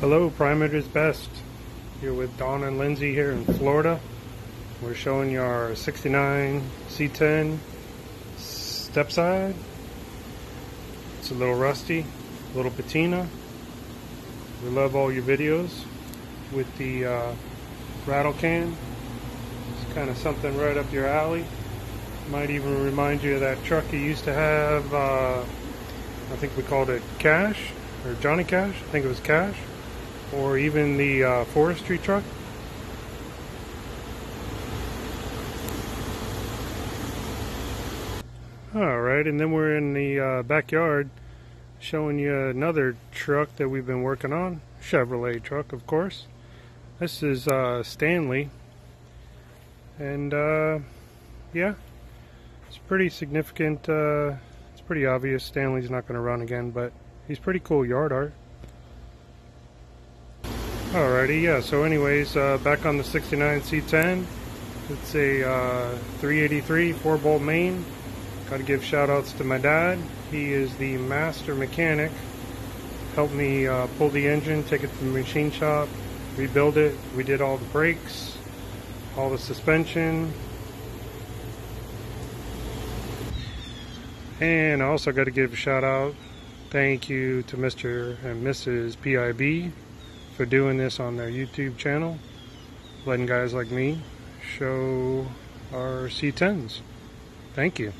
Hello, Primate is Best. Here with Don and Lindsay here in Florida. We're showing you our 69 C10 step side. It's a little rusty, a little patina. We love all your videos with the rattle can. It's kind of something right up your alley. Might even remind you of that truck you used to have. I think we called it Cash or Johnny Cash. I think it was Cash. Or even the forestry truck. Alright, and then we're in the backyard showing you another truck that we've been working on. Chevrolet truck, of course. This is Stanley. And yeah, it's pretty significant. It's pretty obvious Stanley's not going to run again, but he's pretty cool yard art. Alrighty, yeah, so anyways, back on the 69 C10. It's a 383 4-bolt main. Gotta give shout outs to my dad. He is the master mechanic. Helped me pull the engine, take it to the machine shop, rebuild it. We did all the brakes, all the suspension. And I also got to give a shout out, thank you to Mr. and Mrs. PIB for doing this on their YouTube channel, letting guys like me show our C10s. Thank you.